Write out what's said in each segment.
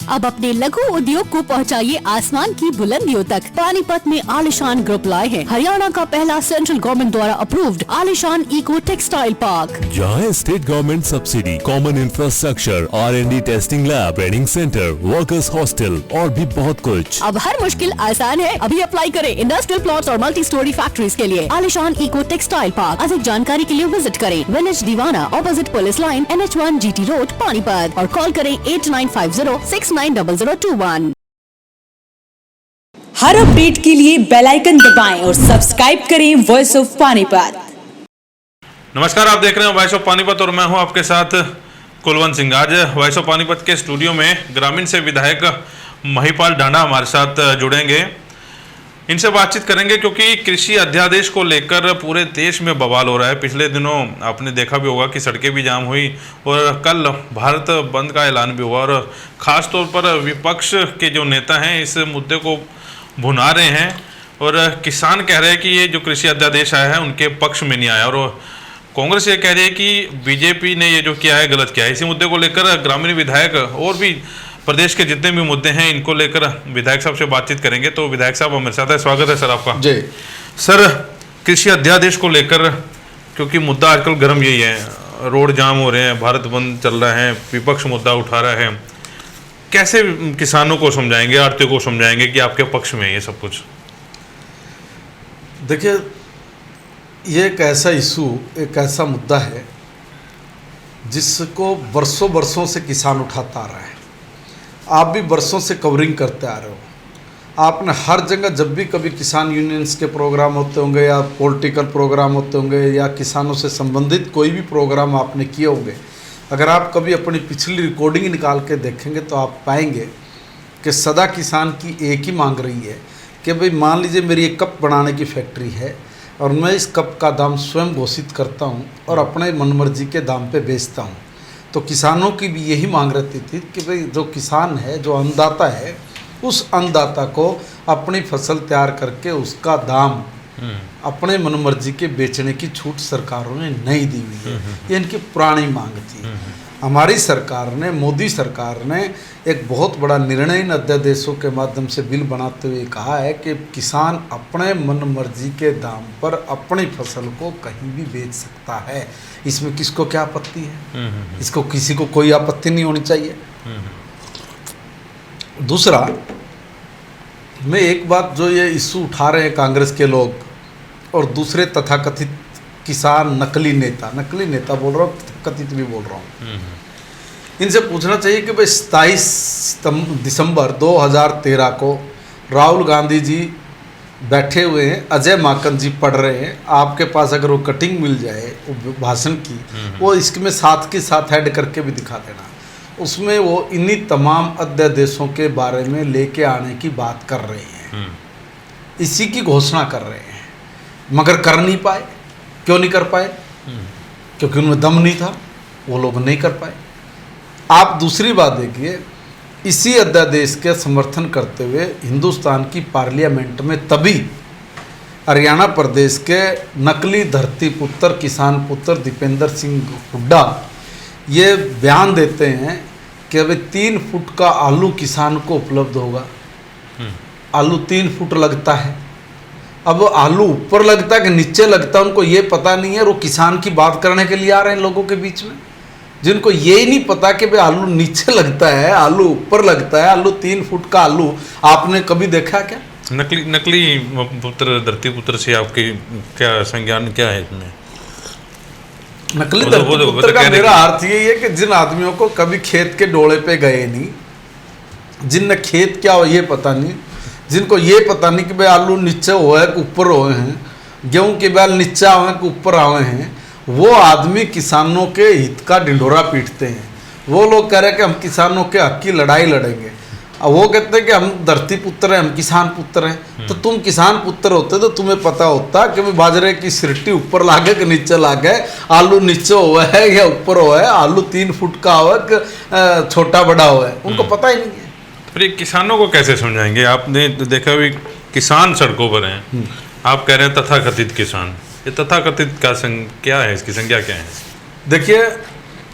अब अपने लघु उद्योग को पहुंचाइए आसमान की बुलंदियों तक। पानीपत में आलिशान ग्रुप लाए हैं हरियाणा का पहला सेंट्रल गवर्नमेंट द्वारा अप्रूव्ड आलिशान इको टेक्सटाइल पार्क, जहाँ state government subsidy, common infrastructure, R&D testing lab, training centre, workers hostel और भी बहुत कुछ। अब हर मुश्किल आसान है। अभी अप्लाई करें इंडस्ट्रियल प्लॉट्स और मल्टी स्टोरी फैक्ट्रीज के लिए। आलिशान इको टेक्सटाइल पार्क। अधिक जानकारी के लिए विजिट करें विलेज दीवाना, opposite police line, NH1 GT road, Panipat, और कॉल करें 8950690021। हर अपडेट के लिए बेल आइकन दबाएं और सब्सक्राइब करें वॉइस ऑफ पानीपत। नमस्कार, आप देख रहे हैं वॉइस ऑफ पानीपत और मैं हूं आपके साथ कुलवंत सिंह। आज वॉइस ऑफ पानीपत के स्टूडियो में ग्रामीण से विधायक महिपाल डांडा हमारे साथ जुड़ेंगे। इनसे बातचीत करेंगे क्योंकि कृषि अध्यादेश को लेकर पूरे देश में बवाल हो रहा है। पिछले दिनों आपने देखा भी होगा कि सड़कें भी जाम हुई और कल भारत बंद का ऐलान भी हुआ, और ख़ास तौर पर विपक्ष के जो नेता हैं इस मुद्दे को भुना रहे हैं और किसान कह रहे हैं कि ये जो कृषि अध्यादेश आया है उनके पक्ष में नहीं आया, और कांग्रेस ये कह रही है कि बीजेपी ने ये जो किया है गलत किया है। इसी मुद्दे को लेकर ग्रामीण विधायक और भी प्रदेश के जितने भी मुद्दे हैं इनको लेकर विधायक साहब से बातचीत करेंगे। तो विधायक साहब हमारे साथ है, स्वागत है सर आपका। जी सर, कृषि अध्यादेश को लेकर क्योंकि मुद्दा आजकल गर्म यही है, रोड जाम हो रहे हैं, भारत बंद चल रहा है, विपक्ष मुद्दा उठा रहा है, कैसे किसानों को समझाएंगे, आड़तियों को समझाएंगे कि आपके पक्ष में ये सब कुछ? देखिए, ये एक ऐसा इशू, एक ऐसा मुद्दा है जिसको वर्षों वर्षों से किसान उठाता आ रहा है। आप भी वर्षों से कवरिंग करते आ रहे हो। आपने हर जगह जब भी कभी किसान यूनियंस के प्रोग्राम होते होंगे या पॉलिटिकल प्रोग्राम होते होंगे या किसानों से संबंधित कोई भी प्रोग्राम आपने किए होंगे, अगर आप कभी अपनी पिछली रिकॉर्डिंग निकाल के देखेंगे तो आप पाएंगे कि सदा किसान की एक ही मांग रही है कि भाई मान लीजिए मेरी एक कप बनाने की फैक्ट्री है और मैं इस कप का दाम स्वयं घोषित करता हूं और अपने मनमर्जी के दाम पे बेचता हूं। तो किसानों की भी यही मांग रहती थी कि भाई जो किसान है, जो अन्नदाता है, उस अन्नदाता को अपनी फसल तैयार करके उसका दाम अपने मनमर्जी के बेचने की छूट सरकारों ने नहीं दी हुई है। ये इनकी पुरानी मांग थी। हमारी सरकार ने, मोदी सरकार ने एक बहुत बड़ा निर्णय इन अध्यादेशों के माध्यम से बिल बनाते हुए कहा है कि किसान अपने मनमर्जी के दाम पर अपनी फसल को कहीं भी बेच सकता है। इसमें किसको क्या आपत्ति है? इसको किसी को कोई आपत्ति नहीं होनी चाहिए। दूसरा, मैं एक बात जो ये इशू उठा रहे हैं कांग्रेस के लोग और दूसरे तथाकथित किसान नकली नेता बोल रहा हूँ, कथित भी बोल रहा हूँ, इनसे पूछना चाहिए कि भाई 27 दिसंबर 2013 को राहुल गांधी जी बैठे हुए हैं, अजय माकन जी पढ़ रहे हैं, आपके पास अगर वो कटिंग मिल जाए वो भाषण की, वो इसमें साथ के साथ ऐड करके भी दिखा देना। उसमें वो इन्हीं तमाम अध्यादेशों के बारे में लेके आने की बात कर रहे हैं, इसी की घोषणा कर रहे हैं, मगर कर नहीं पाए। क्यों नहीं कर पाए? क्योंकि उनमें दम नहीं था, वो लोग नहीं कर पाए। आप दूसरी बात देखिए, इसी अध्यादेश के समर्थन करते हुए हिंदुस्तान की पार्लियामेंट में तभी हरियाणा प्रदेश के नकली धरती पुत्र, किसान पुत्र दीपेंद्र सिंह हुड्डा ये बयान देते हैं कि अभी 3 फुट का आलू किसान को उपलब्ध होगा। आलू 3 फुट लगता है। अब आलू ऊपर लगता है कि नीचे लगता है, उनको ये पता नहीं है। वो किसान की बात करने के लिए आ रहे हैं लोगों के बीच में, जिनको ये नहीं पता कि भाई आलू नीचे लगता है, आलू ऊपर लगता है। आलू 3 फुट का आलू आपने कभी देखा क्या? नकली पुत्र, धरती पुत्र से आपकी क्या संज्ञान क्या है इसमें? नकली धरती पुत्र का मेरा अर्थ यही है कि जिन आदमियों को कभी खेत के डोले पे गए नहीं, जिनने खेत क्या हो ये पता नहीं, जिनको ये पता नहीं कि भाई आलू नीचे हुआ है कि ऊपर हुए हैं, गेहूं के बैल नीचे आए कि ऊपर आए हैं, वो आदमी किसानों के हित का ढिंढोरा पीटते हैं। वो लोग कह रहे हैं कि हम किसानों के हक की लड़ाई लड़ेंगे, और वो कहते हैं कि हम धरती पुत्र हैं, हम किसान पुत्र हैं। तो तुम किसान पुत्र होते तो तुम्हें पता होता कि भाई बाजरे की सिरटी ऊपर लागे कि नीचे लागे, आलू नीचे हुआ है या ऊपर हुआ है, आलू 3 फुट का हुआ कि छोटा बड़ा हुआ है, उनको पता ही नहीं है। फिर ये किसानों को कैसे समझाएंगे? आपने देखा भी किसान सड़कों पर हैं, आप कह रहे हैं तथाकथित किसान। ये तथाकथित का क्या है, इसकी संज्ञा क्या है? देखिए,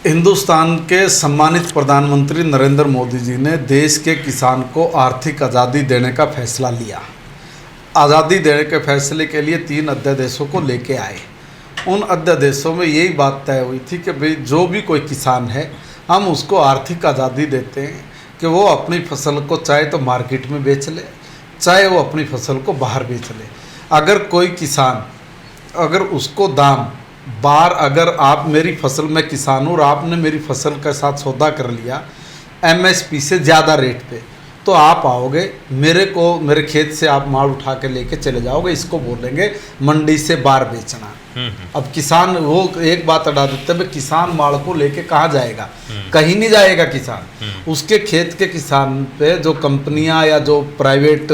हिंदुस्तान के सम्मानित प्रधानमंत्री नरेंद्र मोदी जी ने देश के किसान को आर्थिक आज़ादी देने का फैसला लिया। आज़ादी देने के फैसले के लिए 3 अध्यादेशों को लेके आए। उन अध्यादेशों में यही बात तय हुई थी कि भाई जो भी कोई किसान है हम उसको आर्थिक आज़ादी देते हैं कि वो अपनी फसल को चाहे तो मार्केट में बेच ले, चाहे वो अपनी फसल को बाहर बेच ले। अगर कोई किसान अगर उसको दाम बार अगर आप मेरी फसल में किसान हूँ और आपने मेरी फसल के साथ सौदा कर लिया MSP से ज़्यादा रेट पे, तो आप आओगे मेरे खेत से आप माल उठा के लेके चले जाओगे। इसको बोलेंगे मंडी से बाहर बेचना। अब किसान वो एक बात अड़ा देते हैं, किसान माल को लेके कहाँ जाएगा? कहीं नहीं जाएगा किसान। उसके खेत के किसान पे जो कंपनियां या जो प्राइवेट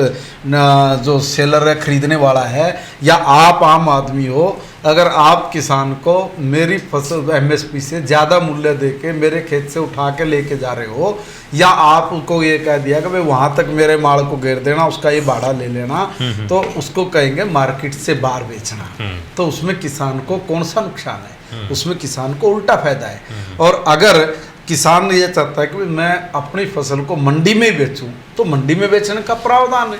जो सेलर है, खरीदने वाला है, या आप आम आदमी हो, अगर आप किसान को मेरी फसल MSP से ज़्यादा मूल्य देके मेरे खेत से उठा के लेके जा रहे हो, या आप उसको ये कह दिया कि भाई वहाँ तक मेरे माल को घेर देना, उसका ये भाड़ा ले लेना, तो उसको कहेंगे मार्केट से बाहर बेचना। तो उसमें किसान को कौन सा नुकसान है? उसमें किसान को उल्टा फायदा है। और अगर किसान ये चाहता है कि मैं अपनी फसल को मंडी में ही बेचूं, तो मंडी में बेचने का प्रावधान है।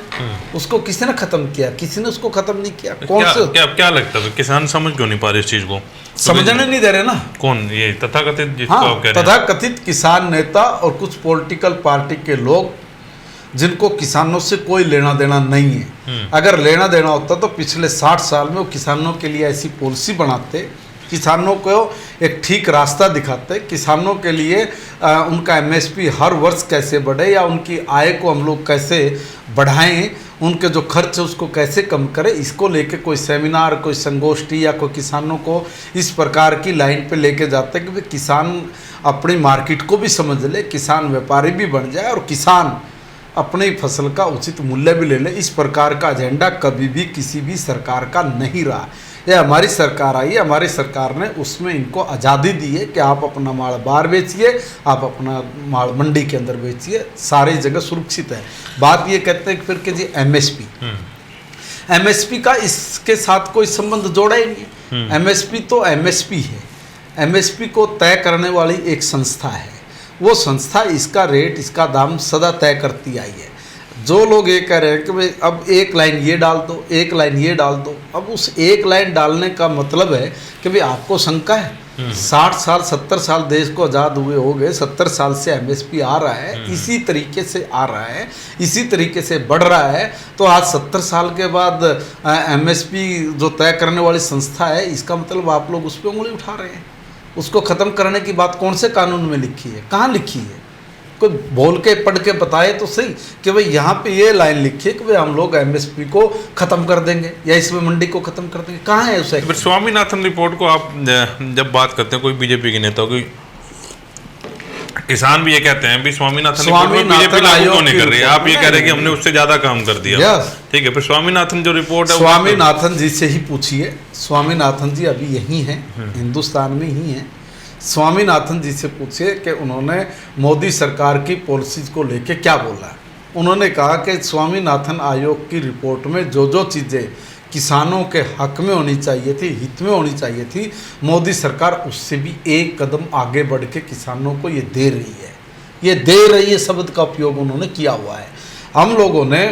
उसको किसी ने खत्म किया? किसी ने उसको खत्म नहीं किया। कौन से क्या लगता है किसान समझ क्यों नहीं पा रहे इस चीज को? समझने नहीं दे रहे ना। कौन ये तथाकथित जिसको हाँ, आप कह रहे हैं? तथाकथित किसान नेता और कुछ पॉलिटिकल पार्टी के लोग जिनको किसानों से कोई लेना देना नहीं है। अगर लेना देना होता तो पिछले 60 साल में वो किसानों के लिए ऐसी पॉलिसी बनाते, किसानों को एक ठीक रास्ता दिखाते, किसानों के लिए उनका MSP हर वर्ष कैसे बढ़े या उनकी आय को हम लोग कैसे बढ़ाएं, उनके जो खर्च है उसको कैसे कम करें, इसको लेके कोई सेमिनार, कोई संगोष्ठी या कोई किसानों को इस प्रकार की लाइन पे लेके जाते हैं कि भाई किसान अपनी मार्केट को भी समझ ले, किसान व्यापारी भी बन जाए और किसान अपनी फसल का उचित मूल्य भी ले ले। इस प्रकार का एजेंडा कभी भी किसी भी सरकार का नहीं रहा। यह हमारी सरकार आई है, हमारी सरकार ने उसमें इनको आज़ादी दी है कि आप अपना माल बाहर बेचिए, आप अपना माल मंडी के अंदर बेचिए, सारी जगह सुरक्षित है। बात ये कहते हैं कि फिर कि जी MSP का इसके साथ कोई संबंध जोड़ा ही नहीं। MSP तो MSP है। MSP को तय करने वाली एक संस्था है। वो संस्था इसका रेट, इसका दाम सदा तय करती आई है। जो लोग ये कह रहे हैं कि भाई अब एक लाइन ये डाल दो, एक लाइन ये डाल दो, अब उस एक लाइन डालने का मतलब है कि भाई आपको शंका है 60 साल 70 साल देश को आज़ाद हुए हो गए, 70 साल से MSP आ रहा है, इसी तरीके से आ रहा है, इसी तरीके से बढ़ रहा है। तो आज 70 साल के बाद MSP जो तय करने वाली संस्था है, इसका मतलब आप लोग उस पर उंगली उठा रहे हैं। उसको ख़त्म करने की बात कौन से कानून में लिखी है? कहाँ लिखी है? कोई बोल के पढ़ के बताए तो सही कि भाई यहाँ पे ये लाइन लिखी है कि भाई हम लोग MSP को ख़त्म कर देंगे या इसमें मंडी को ख़त्म कर देंगे। कहाँ है उसे? फिर स्वामीनाथन रिपोर्ट को आप जब बात करते हैं, कोई बीजेपी के नेता, कोई किसान भी ये कहते हैं भी स्वामीनाथन रिपोर्ट में बीजेपी लागू क्यों नहीं कर रही है? आप ये कह रहे हैं कि हमने उससे ज़्यादा काम कर दिया। ठीक है, फिर स्वामीनाथन जो रिपोर्ट है, स्वामीनाथन जी से ही पूछिए। स्वामीनाथन जी अभी यही हैं, हिंदुस्तान में ही हैं। स्वामीनाथन जी से पूछिए कि उन्होंने मोदी सरकार की पॉलिसीज को लेके क्या बोला। उन्होंने कहा कि स्वामीनाथन आयोग की रिपोर्ट में जो जो चीज़ें किसानों के हक में होनी चाहिए थी, हित में होनी चाहिए थी, मोदी सरकार उससे भी एक कदम आगे बढ़ के किसानों को ये दे रही है। ये दे रही है शब्द का उपयोग उन्होंने किया हुआ है। हम लोगों ने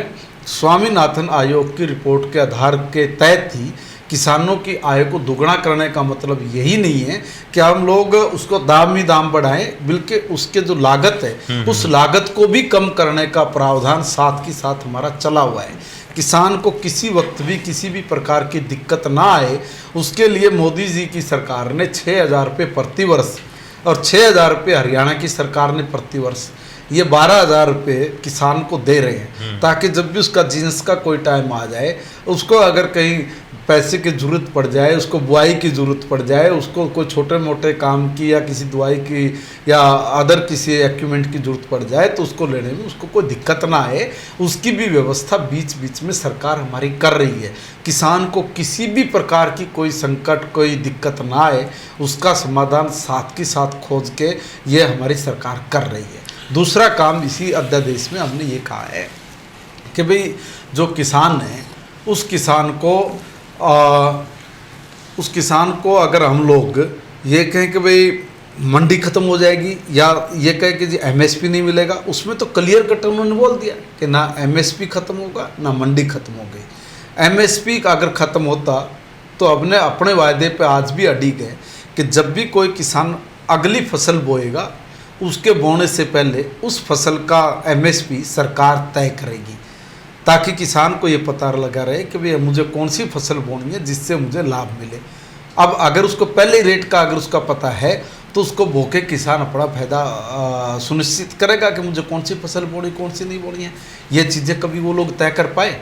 स्वामीनाथन आयोग की रिपोर्ट के आधार के तहत ही किसानों की आय को दुगना करने का मतलब यही नहीं है कि हम लोग उसको दाम ही दाम बढ़ाएं, बल्कि उसके जो लागत है उस लागत को भी कम करने का प्रावधान साथ के साथ हमारा चला हुआ है। किसान को किसी वक्त भी किसी भी प्रकार की दिक्कत ना आए, उसके लिए मोदी जी की सरकार ने 6,000 रुपये प्रति वर्ष और 6,000 रुपये हरियाणा की सरकार ने प्रति वर्ष, ये 12,000 रुपये किसान को दे रहे हैं, ताकि जब भी उसका जीन्स का कोई टाइम आ जाए, उसको अगर कहीं पैसे की ज़रूरत पड़ जाए, उसको बुआई की ज़रूरत पड़ जाए, उसको कोई छोटे मोटे काम की या किसी दवाई की या अदर किसी इक्विपमेंट की ज़रूरत पड़ जाए, तो उसको लेने में उसको कोई दिक्कत ना आए, उसकी भी व्यवस्था बीच बीच में सरकार हमारी कर रही है। किसान को किसी भी प्रकार की कोई संकट, कोई दिक्कत ना आए, उसका समाधान साथ के साथ खोज के ये हमारी सरकार कर रही है। दूसरा काम इसी अध्यादेश में हमने ये कहा है कि भाई जो किसान है उस किसान को अगर हम लोग ये कहें कि भाई मंडी खत्म हो जाएगी या ये कहे कि जी एमएसपी नहीं मिलेगा, उसमें तो क्लियर कट उन्होंने बोल दिया कि ना एमएसपी खत्म होगा ना मंडी खत्म हो गई। एमएसपी का अगर खत्म होता तो अपने अपने वायदे पे आज भी अड़िग है कि जब भी कोई किसान अगली फसल बोएगा उसके बोने से पहले उस फसल का एमएसपी सरकार तय करेगी, ताकि किसान को ये पता लगा रहे कि भाई मुझे कौन सी फसल बोनी है जिससे मुझे लाभ मिले। अब अगर उसको पहले रेट का अगर उसका पता है तो उसको बोके किसान अपना फायदा सुनिश्चित करेगा कि मुझे कौन सी फसल बोनी कौन सी नहीं बोनी है। ये चीज़ें कभी वो लोग तय कर पाए।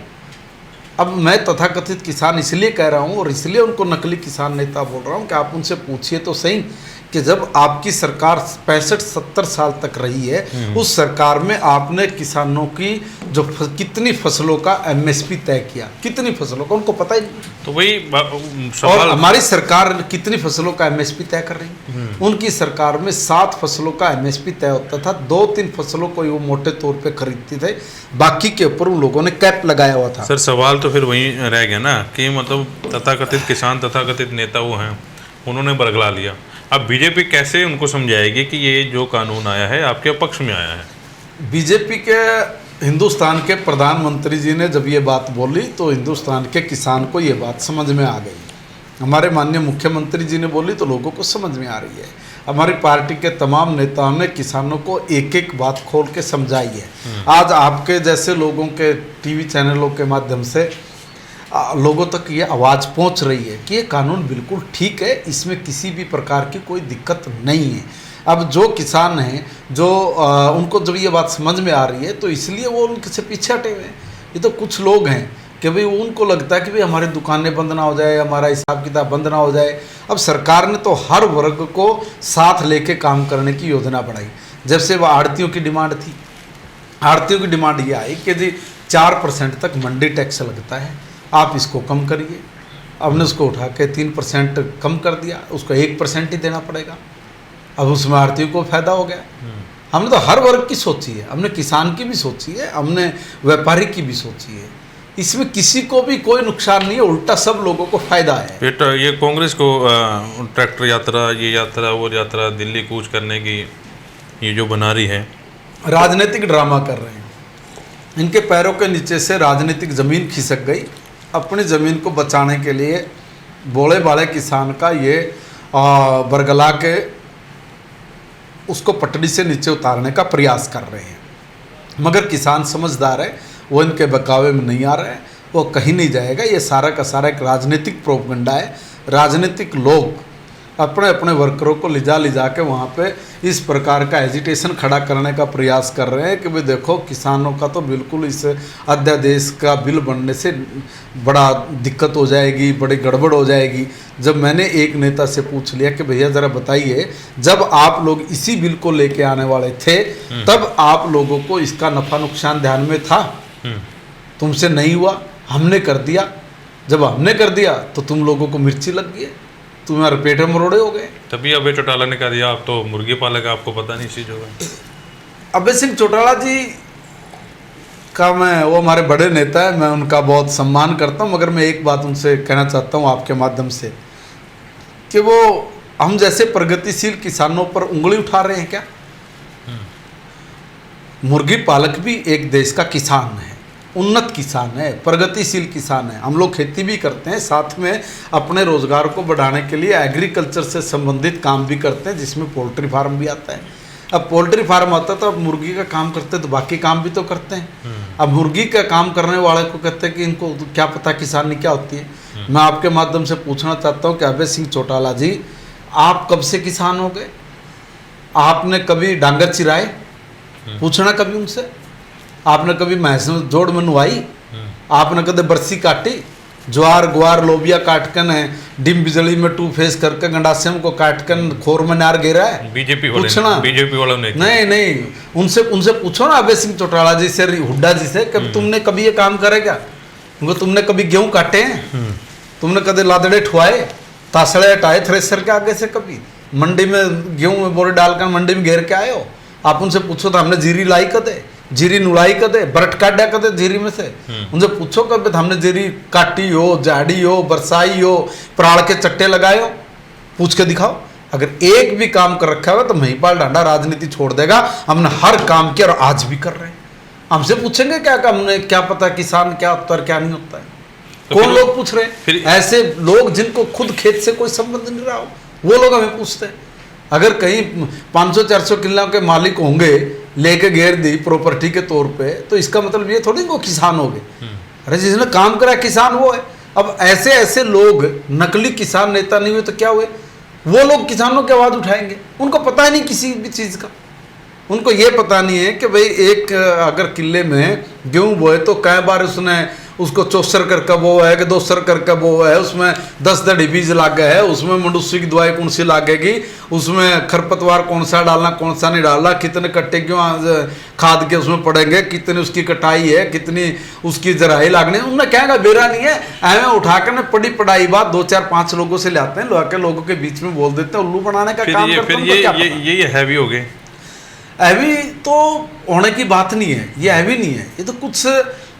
अब मैं तथाकथित किसान इसलिए कह रहा हूँ और इसलिए उनको नकली किसान नेता बोल रहा हूँ कि आप उनसे पूछिए तो सही कि जब आपकी सरकार 65-70 साल तक रही है, उस सरकार में आपने किसानों की जो कितनी फसलों का एमएसपी तय किया, कितनी फसलों का उनको पता ही नहीं। तो वही और सवाल, हमारी सरकार कितनी फसलों का एमएसपी तय कर रही है। उनकी सरकार में 7 फसलों का एमएसपी तय होता था, 2-3 फसलों को वो मोटे तौर पे खरीदते थे, बाकी के ऊपर उन लोगों ने कैप लगाया हुआ था। सर सवाल तो फिर वही रह गया ना कि मतलब तथाकथित किसान तथाकथित नेता वो हैं, उन्होंने बरगला लिया। अब बीजेपी कैसे उनको समझाएगी कि ये जो कानून आया है आपके पक्ष में आया है? बीजेपी के हिंदुस्तान के प्रधानमंत्री जी ने जब ये बात बोली तो हिंदुस्तान के किसान को ये बात समझ में आ गई। हमारे माननीय मुख्यमंत्री जी ने बोली तो लोगों को समझ में आ रही है। हमारी पार्टी के तमाम नेताओं ने किसानों को एक एक बात खोल के समझाई है। आज आपके जैसे लोगों के टीवी चैनलों के माध्यम से लोगों तक ये आवाज़ पहुंच रही है कि ये कानून बिल्कुल ठीक है, इसमें किसी भी प्रकार की कोई दिक्कत नहीं है। अब जो किसान हैं जो उनको जब ये बात समझ में आ रही है तो इसलिए वो उनके से पीछे हटे हुए हैं। ये तो कुछ लोग हैं कि भाई उनको लगता है कि भाई हमारी दुकानें बंद ना हो जाए, हमारा हिसाब किताब बंद ना हो जाए। अब सरकार ने तो हर वर्ग को साथ लेके काम करने की योजना बढ़ाई। जब से वह आड़तियों की डिमांड थी, आड़तियों की डिमांड ये आई कि जी 4% तक मंडी टैक्स लगता है, आप इसको कम करिए। हमने उसको उठा के 3% कम कर दिया, उसको 1% ही देना पड़ेगा। अब उसमें आड़तियों को फायदा हो गया। हमने तो हर वर्ग की सोची है, हमने किसान की भी सोची है, हमने व्यापारी की भी सोची है। इसमें किसी को भी कोई नुकसान नहीं है, उल्टा सब लोगों को फायदा है। बेटा ये कांग्रेस को ट्रैक्टर यात्रा, ये यात्रा वो यात्रा, दिल्ली कूच करने की ये जो बना रही है, राजनीतिक ड्रामा कर रहे हैं। इनके पैरों के नीचे से राजनीतिक ज़मीन खिसक गई। अपनी ज़मीन को बचाने के लिए बोले बाले किसान का ये बरगला के उसको पटड़ी से नीचे उतारने का प्रयास कर रहे हैं। मगर किसान समझदार है, वो इनके बहकावे में नहीं आ रहे हैं, वो कहीं नहीं जाएगा। ये सारा का सारा एक राजनीतिक प्रोपगंडा है। राजनीतिक लोग अपने अपने वर्करों को लिजा के वहाँ पे इस प्रकार का एजिटेशन खड़ा करने का प्रयास कर रहे हैं कि भाई देखो किसानों का तो बिल्कुल इस अध्यादेश का बिल बनने से बड़ा दिक्कत हो जाएगी, बड़ी गड़बड़ हो जाएगी। जब मैंने एक नेता से पूछ लिया कि भैया ज़रा बताइए, जब आप लोग इसी बिल को लेके आने वाले थे तब आप लोगों को इसका नफ़ा नुकसान ध्यान में था? तुमसे नहीं हुआ, हमने कर दिया। जब हमने कर दिया तो तुम लोगों को मिर्ची लग गई, तुम्हारे पेट में मरोड़े हो गए। तभी अभय चौटाला ने कह दिया आप तो मुर्गी पालक, आपको पता नहीं चीज होगा। अभय सिंह चौटाला जी का वो हमारे बड़े नेता है, मैं उनका बहुत सम्मान करता हूँ। मगर मैं एक बात उनसे कहना चाहता हूँ आपके माध्यम से कि वो हम जैसे प्रगतिशील किसानों पर उंगली उठा रहे हैं क्या? मुर्गी पालक भी एक देश का किसान है, उन्नत किसान है, प्रगतिशील किसान है। हम लोग खेती भी करते हैं, साथ में अपने रोजगार को बढ़ाने के लिए एग्रीकल्चर से संबंधित काम भी करते हैं, जिसमें पोल्ट्री फार्म भी आता है। अब पोल्ट्री फार्म आता है तो अब मुर्गी का काम करते हैं तो बाकी काम भी तो करते हैं। अब मुर्गी का काम करने वाले को कहते हैं कि इनको क्या पता किसानी क्या होती है। मैं आपके माध्यम से पूछना चाहता हूँ कि अभय सिंह चौटाला जी, आप कब से किसान हो गए? आपने कभी डांगर चिराए? पूछना कभी उनसे। आपने कभी भैंस जोड़ में नुआई? आपने कभी बरसी काटी? ज्वार ग्वार लोबिया काट कर डिम बिजली में 2 फेस करके गंडासियम को काट कर खोर में नार गिरा है? बीजेपी वालों ने नहीं, उनसे पूछो ना अभय सिंह चौटाला जी से, हुड्डा जी से, कभी तुमने कभी ये काम करे क्या? तुमने कभी गेहूं काटे हैं? तुमने कभी लादड़े ठुआए, तासड़े हटाए थ्रेसर के आगे से? कभी मंडी में गेहूं में बोरे डालकर मंडी में घेर के आए हो? आप उनसे पूछो तो हमने जीरी लाई कदे, जीरी नुलाई कदे, बरट काटा कदे जीरी में से? उनसे पूछो कभी हमने जीरी काटी हो, झाड़ी हो, बरसाई हो, प्राड़ के चट्टे लगाए हो? पूछ के दिखाओ। अगर एक भी काम कर रखा है तो महिपाल ढांडा राजनीति छोड़ देगा। हमने हर काम किया और आज भी कर रहे हैं। हमसे पूछेंगे क्या कि हमने क्या पता किसान क्या होता है क्या नहीं होता है? तो कौन लोग पूछ रहे हैं? फिर ऐसे लोग जिनको खुद खेत से कोई संबंध नहीं रहा हो, वो लोग हमें पूछते हैं। अगर कहीं 500-400 किलो के मालिक होंगे, लेके घेर दी प्रॉपर्टी के तौर पे, तो इसका मतलब ये थोड़ी वो किसान हो गए। अरे जिसने काम करा किसान वो है। अब ऐसे ऐसे लोग नकली किसान नेता नहीं हुए तो क्या हुए? वो लोग किसानों की आवाज़ उठाएंगे। उनको पता ही नहीं किसी भी चीज़ का। उनको ये पता नहीं है कि भाई एक अगर किले में गेहूँ बोए तो कई बार उसने उसको 64 कर बोआ है कि 200 कर बोआ है, उसमें 10 दड़ी बीज लागे है, उसमें मंडूसी की दवाई कौन सी लागेगी, उसमें खरपतवार कौन सा डालना कौन सा नहीं डालना, कितने कट्टे क्यों खाद के उसमें पड़ेंगे, कितनी उसकी कटाई है, कितनी उसकी जराई लागनी है। उनने कहेगा बेरा नहीं है। ऐਵੇਂ उठा कर पड़ी पढ़ाई बात 2-4-5 लोगों से ले आते हैं, लोग के लोगों के बीच में बोल देते हैं, उल्लू बनाने का काम करते हैं। ये हैवी हो गए। हैवी तो होने की बात नहीं है, ये हैवी नहीं है। ये तो कुछ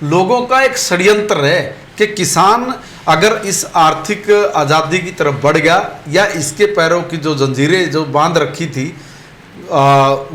लोगों का एक षड्यंत्र है कि किसान अगर इस आर्थिक आज़ादी की तरफ बढ़ गया या इसके पैरों की जो जंजीरें जो बांध रखी थी,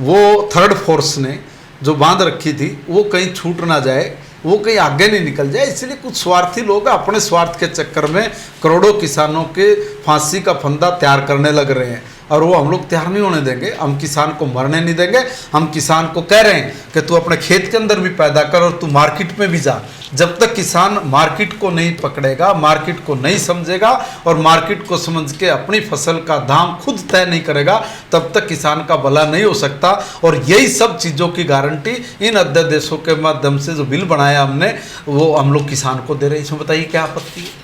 वो थर्ड फोर्स ने जो बांध रखी थी वो कहीं छूट ना जाए, वो कहीं आगे नहीं निकल जाए, इसलिए कुछ स्वार्थी लोग अपने स्वार्थ के चक्कर में करोड़ों किसानों के फांसी का फंदा तैयार करने लग रहे हैं। और वो हम लोग तैयार नहीं होने देंगे। हम किसान को मरने नहीं देंगे। हम किसान को कह रहे हैं कि तू अपने खेत के अंदर भी पैदा कर और तू मार्केट में भी जा। जब तक किसान मार्केट को नहीं पकड़ेगा, मार्केट को नहीं समझेगा और मार्केट को समझ के अपनी फसल का दाम खुद तय नहीं करेगा, तब तक किसान का भला नहीं हो सकता। और यही सब चीज़ों की गारंटी इन अध्यादेशों के माध्यम से जो बिल बनाया हमने, वो हम लोग किसान को दे रहे हैं। इसमें बताइए क्या आपत्ति है?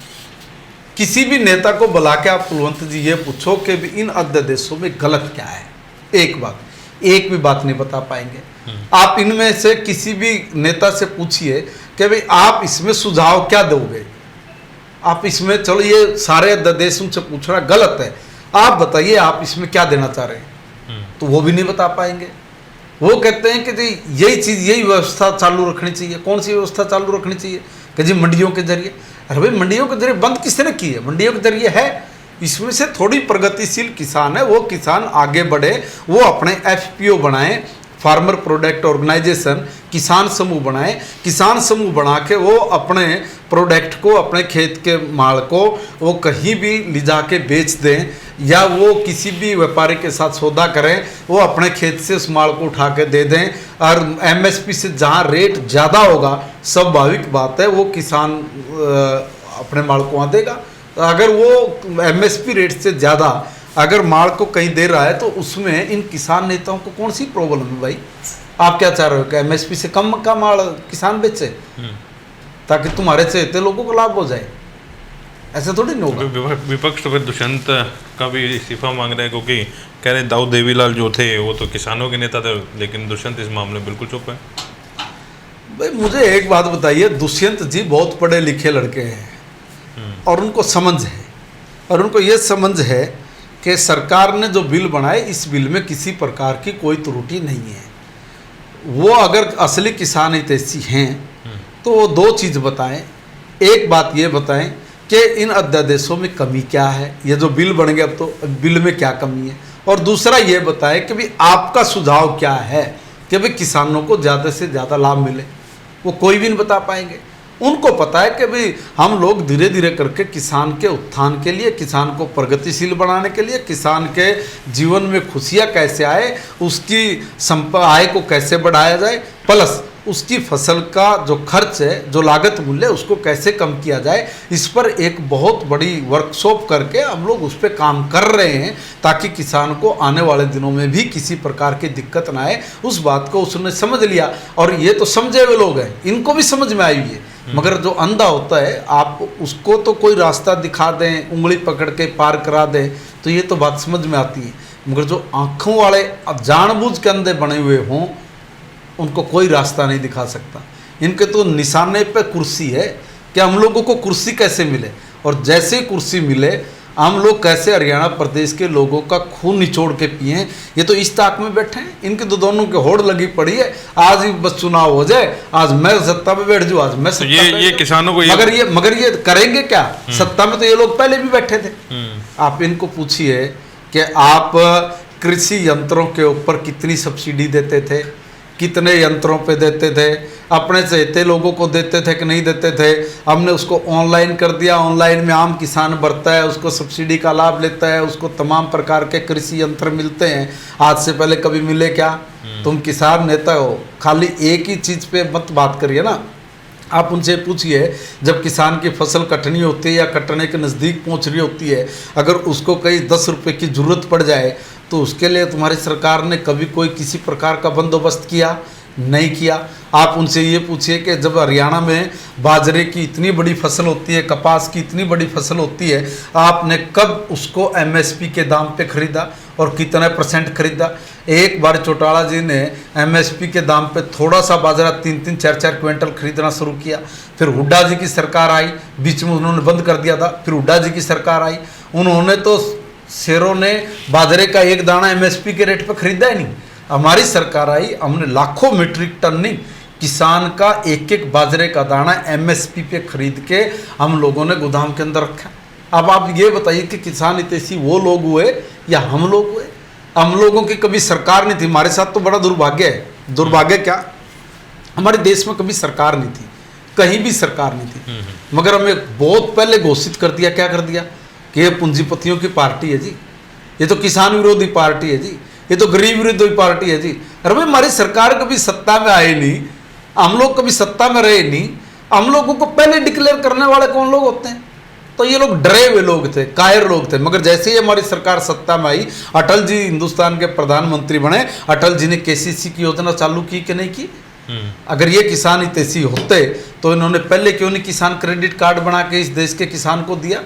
किसी भी नेता को बुला के आप कुलवंत जी ये पूछो कि इन अध्यादेशों में गलत क्या है, एक भी बात नहीं बता पाएंगे। आप इनमें से किसी भी नेता से पूछिए कि भाई आप इसमें सुझाव क्या दोगे, आप इसमें, चलो ये सारे अध्यादेश उनसे पूछना गलत है, आप बताइए आप इसमें क्या देना चाह रहे हैं, तो वो भी नहीं बता पाएंगे। वो कहते हैं कि जी यही चीज़, यही व्यवस्था चालू रखनी चाहिए। कौन सी व्यवस्था चालू रखनी चाहिए? कि जी मंडियों के जरिए। अरे भाई मंडियों के जरिए बंद किसने की है? मंडियों के जरिए है। इसमें से थोड़ी प्रगतिशील किसान है, वो किसान आगे बढ़े, वो अपने FPO बनाए, फार्मर प्रोडक्ट ऑर्गेनाइजेशन, किसान समूह बनाए। किसान समूह बना के वो अपने प्रोडक्ट को, अपने खेत के माल को वो कहीं भी ले जाके बेच दें, या वो किसी भी व्यापारी के साथ सौदा करें, वो अपने खेत से उस माल को उठा के दे दें। और MSP से जहाँ रेट ज़्यादा होगा, स्वाभाविक बात है वो किसान अपने माल को वहाँ देगा। अगर वो MSP रेट से ज़्यादा अगर माल को कहीं दे रहा है, तो उसमें इन किसान नेताओं को कौन सी प्रॉब्लम है भाई? आप क्या चाह रहे हो कि MSP से कम का माल किसान बेचे ताकि तुम्हारे से इतने लोगों को लाभ हो जाए? ऐसा थोड़ी नहीं होगा। विपक्ष तो फिर दुष्यंत का भी इस्तीफा मांग रहे हैं, क्योंकि कह रहे दाऊद देवीलाल जो थे वो तो किसानों के नेता थे, लेकिन दुष्यंत इस मामले में बिल्कुल चुप है। भाई मुझे एक बात बताइए, दुष्यंत जी बहुत पढ़े लिखे लड़के हैं और उनको समझ है, और उनको ये समझ है कि सरकार ने जो बिल बनाए, इस बिल में किसी प्रकार की कोई त्रुटि नहीं है। वो अगर असली किसान हितैषी हैं तो वो दो चीज़ बताएं। एक बात ये बताएं कि इन अध्यादेशों में कमी क्या है, ये जो बिल बन गए अब तो बिल में क्या कमी है, और दूसरा ये बताएं कि भाई आपका सुझाव क्या है कि भाई किसानों को ज़्यादा से ज़्यादा लाभ मिले। वो कोई भी नहीं बता पाएंगे। उनको पता है कि भाई हम लोग धीरे धीरे करके किसान के उत्थान के लिए, किसान को प्रगतिशील बनाने के लिए, किसान के जीवन में खुशियाँ कैसे आए, उसकी आय को कैसे बढ़ाया जाए, प्लस उसकी फसल का जो खर्च है, जो लागत मूल्य, उसको कैसे कम किया जाए, इस पर एक बहुत बड़ी वर्कशॉप करके हम लोग उस पर काम कर रहे हैं, ताकि किसान को आने वाले दिनों में भी किसी प्रकार की दिक्कत ना आए। उस बात को उसने समझ लिया, और ये तो समझे हुए लोग हैं, इनको भी समझ में आई है। मगर जो अंधा होता है, आप उसको तो कोई रास्ता दिखा दें, उंगली पकड़ के पार करा दें, तो ये तो बात समझ में आती है। मगर जो आँखों वाले जानबूझ के अंधे बने हुए हों, उनको कोई रास्ता नहीं दिखा सकता। इनके तो निशाने पे कुर्सी है कि हम लोगों को कुर्सी कैसे मिले, और जैसे ही कुर्सी मिले हम लोग कैसे हरियाणा प्रदेश के लोगों का खून निचोड़ के पिए। ये तो इस ताक में बैठे हैं, इनके तो दोनों के होड़ लगी पड़ी है। आज ही बस चुनाव हो जाए, आज मैं सत्ता पे बैठ जाऊँ, आज मैं सत्ता पे। ये किसानों को मगर ये करेंगे क्या? सत्ता में तो ये लोग पहले भी बैठे थे। आप इनको पूछिए कि आप कृषि यंत्रों के ऊपर कितनी सब्सिडी देते थे, कितने यंत्रों पे देते थे, अपने चहेते लोगों को देते थे कि नहीं देते थे। हमने उसको ऑनलाइन कर दिया, ऑनलाइन में आम किसान भरता है, उसको सब्सिडी का लाभ लेता है, उसको तमाम प्रकार के कृषि यंत्र मिलते हैं। आज से पहले कभी मिले क्या? तुम किसान नेता हो, खाली एक ही चीज़ पे मत बात करिए ना। आप उनसे पूछिए, जब किसान की फसल कटनी होती है या कटने के नज़दीक पहुंच रही होती है, अगर उसको कहीं 10 रुपये की ज़रूरत पड़ जाए तो उसके लिए तुम्हारी सरकार ने कभी कोई किसी प्रकार का बंदोबस्त किया? नहीं किया। आप उनसे ये पूछिए कि जब हरियाणा में बाजरे की इतनी बड़ी फसल होती है, कपास की इतनी बड़ी फसल होती है, आपने कब उसको एमएसपी के दाम पे खरीदा और कितने % खरीदा? एक बार चौटाला जी ने एमएसपी के दाम पे थोड़ा सा बाजरा 3-3, 4-4 क्विंटल खरीदना शुरू किया। फिर हुड्डा जी की सरकार आई, बीच में उन्होंने बंद कर दिया था। फिर हुड्डा जी की सरकार आई, उन्होंने तो शेरों ने बाजरे का एक दाना एमएसपी के रेट पर खरीदा ही नहीं। हमारी सरकार आई, हमने लाखों मीट्रिक टन नहीं, किसान का एक एक बाजरे का दाना एमएसपी पे खरीद के हम लोगों ने गोदाम के अंदर रखा। अब आप ये बताइए कि किसान हितैषी वो लोग हुए या हम लोग हुए? हम लोगों की कभी सरकार नहीं थी। हमारे साथ तो बड़ा दुर्भाग्य है। दुर्भाग्य क्या, हमारे देश में कभी सरकार नहीं थी, कहीं भी सरकार नहीं थी, मगर हमें बहुत पहले घोषित कर दिया। क्या कर दिया कि ये पूंजीपतियों की पार्टी है जी, ये तो किसान विरोधी पार्टी है जी, ये तो गरीब विरोधी पार्टी है जी। अरे भाई, हमारी सरकार कभी सत्ता में आई नहीं, हम लोग कभी सत्ता में रहे नहीं। हम लोगों को पहले डिक्लेयर करने वाले कौन लोग होते हैं? तो ये लोग डरे हुए लोग थे, कायर लोग थे। मगर जैसे ही हमारी सरकार सत्ता में आई, अटल जी हिंदुस्तान के प्रधानमंत्री बने, अटल जी ने केसीसी की योजना चालू की कि नहीं की? अगर ये किसान हितैषी होते तो इन्होंने पहले क्यों नहीं किसान क्रेडिट कार्ड बना के इस देश के किसान को दिया?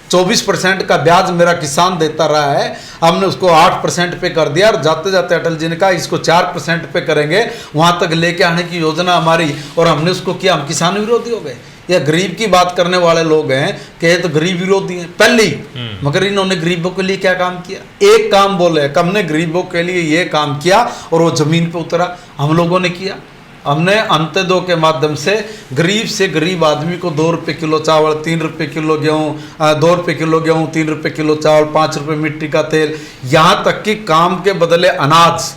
24% का ब्याज मेरा किसान देता रहा है, हमने उसको 8% पे कर दिया। और जाते जाते अटल जी ने कहा इसको 4% पे करेंगे, वहाँ तक लेके आने की योजना हमारी, और हमने उसको किया। हम किसान विरोधी हो गए या गरीब की बात करने वाले लोग हैं कि ये तो गरीब विरोधी हैं पहले ही। मगर इन्होंने गरीबों के लिए क्या काम किया? एक काम बोले, हमने गरीबों के लिए ये काम किया, और वो जमीन पे उतरा। हम लोगों ने किया। हमने अंत्योदय के माध्यम से गरीब आदमी को 2 रुपये किलो चावल, 3 रुपये किलो गेहूँ, 2 रुपये किलो गेहूँ, 3 रुपये किलो चावल, 5 रुपये मिट्टी का तेल, यहाँ तक कि काम के बदले अनाज,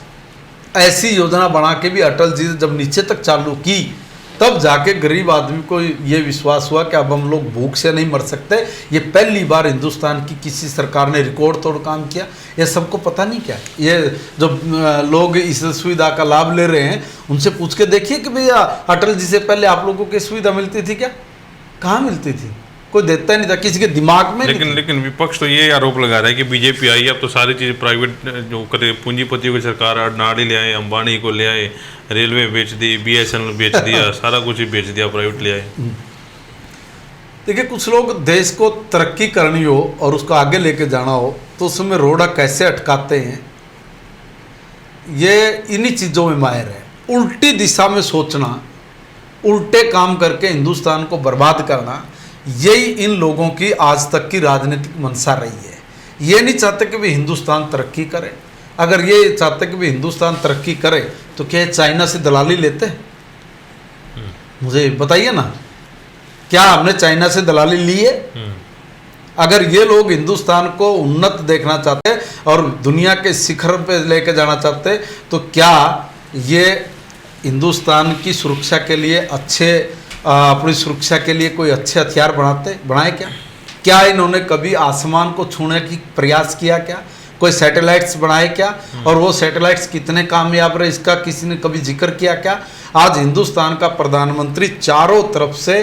ऐसी योजना बना के भी अटल जी ने जब नीचे तक चालू की, तब जाके गरीब आदमी को ये विश्वास हुआ कि अब हम लोग भूख से नहीं मर सकते। ये पहली बार हिंदुस्तान की किसी सरकार ने रिकॉर्ड तोड़ काम किया। ये सबको पता नहीं क्या? ये जो लोग इस सुविधा का लाभ ले रहे हैं, उनसे पूछ के देखिए कि भैया अटल जी से पहले आप लोगों को सुविधा मिलती थी क्या? कहाँ मिलती थी? कोई देता ही नहीं था, किसी के दिमाग में। लेकिन विपक्ष तो ये आरोप लगा रहा है कि बीजेपी आई, अब तो सारी चीज़ें प्राइवेट जो करे, पूंजीपतियों की सरकार, अडानी ले आए, अंबानी को ले आए, रेलवे बेच दी, BSNL बेच दिया, सारा कुछ ही बेच दिया, प्राइवेट ले आए। देखिए, कुछ लोग देश को तरक्की करनी हो और उसको आगे लेके जाना हो तो उसमें रोड़ा कैसे अटकाते हैं, ये इन्हीं चीज़ों में माहिर है। उल्टी दिशा में सोचना, उल्टे काम करके हिंदुस्तान को बर्बाद करना, यही इन लोगों की आज तक की राजनीतिक मंशा रही है। ये नहीं चाहते कि भी हिंदुस्तान तरक्की करे। अगर ये चाहते कि भी हिंदुस्तान तरक्की करे तो क्या चाइना से दलाली लेते? मुझे बताइए ना, क्या हमने चाइना से दलाली ली है? अगर ये लोग हिंदुस्तान को उन्नत देखना चाहते और दुनिया के शिखर पे लेके जाना चाहते, तो क्या ये हिंदुस्तान की सुरक्षा के लिए अपनी सुरक्षा के लिए कोई अच्छे हथियार बनाए क्या इन्होंने कभी आसमान को छूने की प्रयास किया क्या? कोई सैटेलाइट्स बनाए क्या? और वो सैटेलाइट्स कितने कामयाब रहे, इसका किसी ने कभी जिक्र किया क्या? आज हिंदुस्तान का प्रधानमंत्री चारों तरफ से,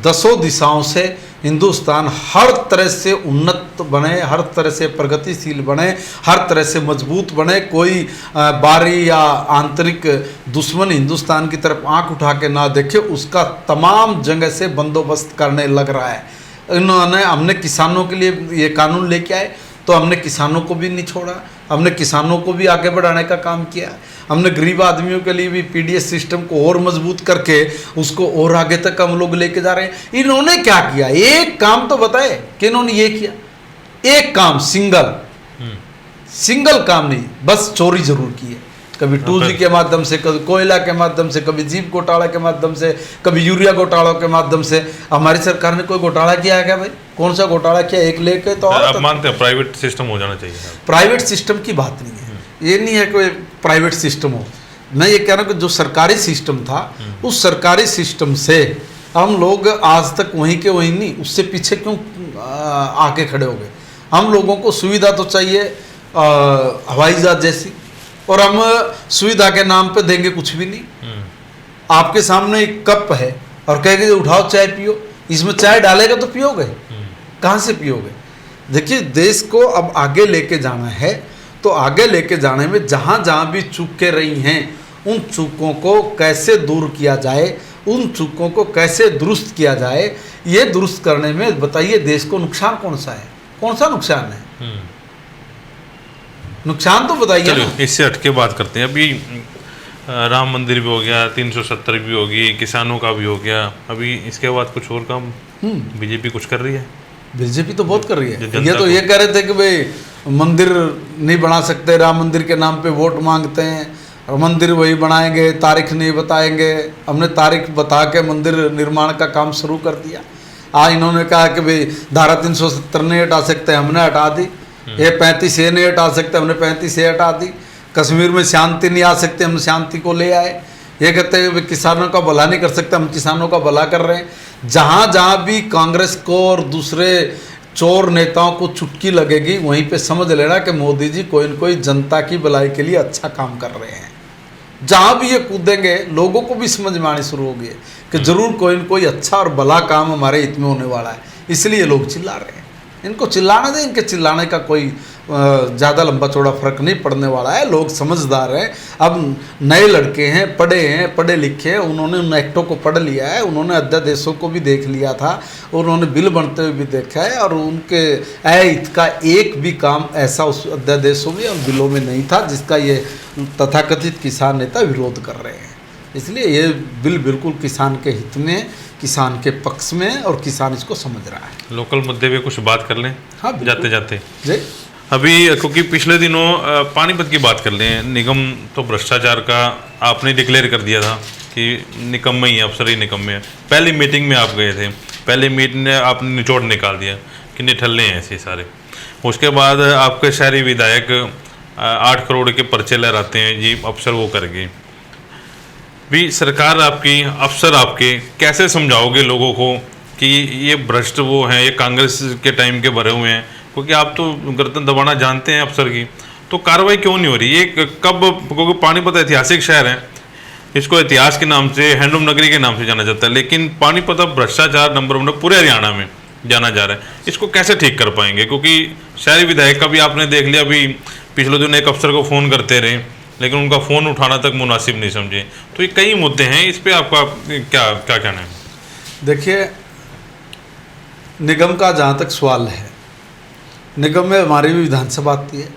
10 दिशाओं से हिंदुस्तान हर तरह से उन्नत बने, हर तरह से प्रगतिशील बने, हर तरह से मजबूत बने, कोई बाहरी या आंतरिक दुश्मन हिंदुस्तान की तरफ आंख उठा के ना देखे, उसका तमाम जगह से बंदोबस्त करने लग रहा है। हमने किसानों के लिए ये कानून लेके आए तो हमने किसानों को भी नहीं छोड़ा, हमने किसानों को भी आगे बढ़ाने का काम किया। हमने गरीब आदमियों के लिए भी पीडीएस सिस्टम को और मजबूत करके उसको और आगे तक हम लोग लेके जा रहे हैं। इन्होंने क्या किया? एक काम तो बताए कि इन्होंने ये किया, एक काम, सिंगल काम नहीं, बस चोरी जरूर की है। कभी 2G के माध्यम से, कभी कोयला के माध्यम से, कभी जीप घोटाला के माध्यम से, कभी यूरिया घोटाला के माध्यम से। हमारी सरकार ने कोई घोटाला किया है क्या भाई? कौन सा घोटाला किया? एक लेके तो आप मानते हैं प्राइवेट सिस्टम हो जाना चाहिए? प्राइवेट सिस्टम की बात नहीं है, ये नहीं है कोई प्राइवेट सिस्टम हो। मैं ये कह रहा हूँ कि जो सरकारी सिस्टम था, उस सरकारी सिस्टम से हम लोग आज तक वहीं के वहीं नहीं, उससे पीछे क्यों आके खड़े हो गए? हम लोगों को सुविधा तो चाहिए हवाई जहाज जैसी, और हम सुविधा के नाम पे देंगे कुछ भी नहीं। आपके सामने एक कप है और कहेंगे उठाओ चाय पियो, इसमें चाय डालेगा तो पियोगे, कहाँ से पियोगे? देखिए, देश को अब आगे लेके जाना है, तो आगे लेके जाने में जहाँ जहाँ भी चूकें रही हैं, उन चूकों को कैसे दूर किया जाए, उन चूकों को कैसे दुरुस्त किया जाए, ये दुरुस्त करने में बताइए देश को नुकसान कौन सा है? कौन सा नुकसान है? नुकसान तो बताइए ना। इससे हटके बात करते हैं। अभी राम मंदिर भी हो गया, 370 भी होगी, किसानों का भी हो गया, अभी इसके बाद कुछ और काम बीजेपी कुछ कर रही है? बीजेपी तो बहुत कर रही है। ये तो ये कह रहे थे कि भाई मंदिर नहीं बना सकते, राम मंदिर के नाम पे वोट मांगते हैं और मंदिर वही बनाएंगे, तारीख नहीं बताएंगे। हमने तारीख बता के मंदिर निर्माण का काम शुरू कर दिया। आज इन्होंने कहा कि भाई धारा 370 नहीं हटा सकते, हमने हटा दी। ये 35 ये नहीं हटा सकते, हमने 35 ये हटा दी। कश्मीर में शांति नहीं आ सकते, हम शांति को ले आए। ये कहते हैं किसानों का भला नहीं कर सकते, हम किसानों का भला कर रहे हैं। जहाँ जहाँ भी कांग्रेस को और दूसरे चोर नेताओं को चुटकी लगेगी, वहीं पे समझ लेना कि मोदी जी कोई न कोई जनता की भलाई के लिए अच्छा काम कर रहे हैं। जहाँ भी ये कूदेंगे, लोगों को भी समझ में आनी शुरू होगी कि जरूर कोई न कोई अच्छा और भला काम हमारे हित में होने वाला है, इसलिए लोग चिल्ला रहे हैं। इनको चिल्लाने दें, इनके चिल्लाने का कोई ज़्यादा लंबा चौड़ा फर्क नहीं पड़ने वाला है। लोग समझदार हैं, अब नए लड़के हैं, पढ़े लिखे हैं, उन्होंने उन एक्टों को पढ़ लिया है, उन्होंने अध्यादेशों को भी देख लिया था, उन्होंने बिल बनते हुए भी देखा है, और उनके हित का एक भी काम ऐसा उस अध्यादेशों में और बिलों में नहीं था जिसका ये तथाकथित किसान नेता विरोध कर रहे हैं। इसलिए ये बिल बिल्कुल किसान के हित में, किसान के पक्ष में, और किसान इसको समझ रहा है। लोकल मुद्दे पे कुछ बात कर लें। हाँ, जाते जाते जी। अभी क्योंकि पिछले दिनों पानीपत की बात कर लें, निगम तो भ्रष्टाचार का आपने डिक्लेयर कर दिया था कि निकम्मे ही अफसर ही निकम्मे हैं। पहली मीटिंग में आप गए थे, पहली मीटिंग में आपने निचोड़ निकाल दिया कि निठल्ले हैं ऐसे सारे। उसके बाद आपके शहरी विधायक 8 करोड़ के पर्चे लहराते हैं जी, अफसर वो कर गए। भी सरकार आपकी, अफसर आपके, कैसे समझाओगे लोगों को कि ये भ्रष्ट वो हैं, ये कांग्रेस के टाइम के भरे हुए हैं? क्योंकि आप तो गर्दन दबाना जानते हैं अफसर की, तो कार्रवाई क्यों नहीं हो रही? ये कब, क्योंकि पानीपत ऐतिहासिक शहर है, इसको इतिहास के नाम से, हैंडलूम नगरी के नाम से जाना जाता है, लेकिन पानीपत अब भ्रष्टाचार नंबर 1 पूरे हरियाणा में जाना जा रहा है। इसको कैसे ठीक कर पाएंगे? क्योंकि शहरी विधायक का भी आपने देख लिया, अभी पिछले दिन एक अफसर को फ़ोन करते रहे, लेकिन उनका फ़ोन उठाना तक मुनासिब नहीं समझे। तो ये कई मुद्दे हैं, इस पर आपका क्या कहना है? देखिए, निगम का जहाँ तक सवाल है, निगम में हमारी भी विधानसभा आती है।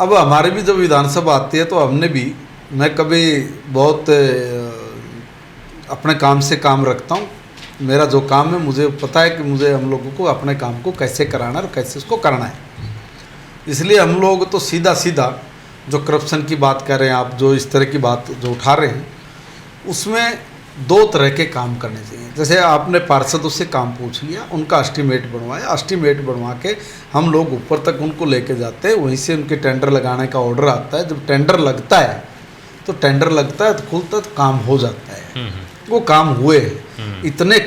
अब हमारी भी जब विधानसभा आती है तो हमने भी, मैं कभी बहुत अपने काम से काम रखता हूँ। मेरा जो काम है, मुझे पता है कि मुझे हम लोगों को अपने काम को कैसे कराना और कैसे उसको करना है। इसलिए हम लोग तो सीधा सीधा जो करप्शन की बात कर रहे हैं आप, जो इस तरह की बात जो उठा रहे हैं, उसमें 2 तरह के काम करने चाहिए। जैसे आपने पार्षदों से काम पूछ लिया, उनका एस्टीमेट बनवाया, एस्टीमेट बनवा के हम लोग ऊपर तक उनको लेके जाते हैं, वहीं से उनके टेंडर लगाने का ऑर्डर आता है। जब टेंडर लगता है तो खुलता तो काम हो जाता है। वो काम हुए हैं। इतने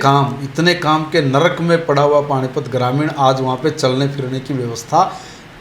काम के नरक में पड़ा हुआ पानीपत ग्रामीण, आज वहाँ पे चलने फिरने की व्यवस्था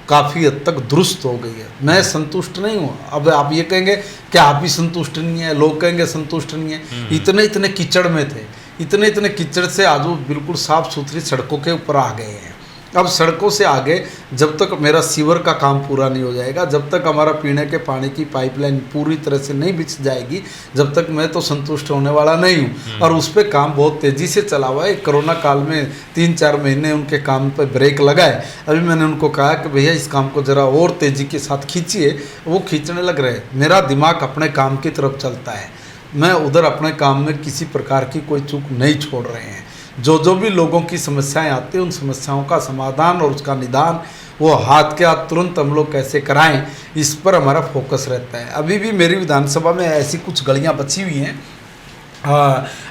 काफ़ी हद तक दुरुस्त हो गई है। मैं संतुष्ट नहीं हूँ। अब आप ये कहेंगे कि आप ही संतुष्ट नहीं है, लोग कहेंगे संतुष्ट नहीं है। इतने कीचड़ में थे, इतने कीचड़ से आज वो बिल्कुल साफ़ सुथरी सड़कों के ऊपर आ गए हैं। अब सड़कों से आगे, जब तक मेरा सीवर का काम पूरा नहीं हो जाएगा, जब तक हमारा पीने के पानी की पाइपलाइन पूरी तरह से नहीं बिछ जाएगी, जब तक मैं तो संतुष्ट होने वाला नहीं हूँ। और उस पर काम बहुत तेज़ी से चला हुआ है। कोरोना काल में 3-4 महीने उनके काम पर ब्रेक लगाए। अभी मैंने उनको कहा कि भैया इस काम को ज़रा और तेज़ी के साथ खींचिए। वो खींचने लग रहे। मेरा दिमाग अपने काम की तरफ चलता है, मैं उधर अपने काम में किसी प्रकार की कोई चूक नहीं छोड़ रहे हैं। जो भी लोगों की समस्याएं आती हैं, उन समस्याओं का समाधान और उसका निदान वो हाथ के हाथ तुरंत हम लोग कैसे कराएं, इस पर हमारा फोकस रहता है। अभी भी मेरी विधानसभा में ऐसी कुछ गलियां बची हुई हैं,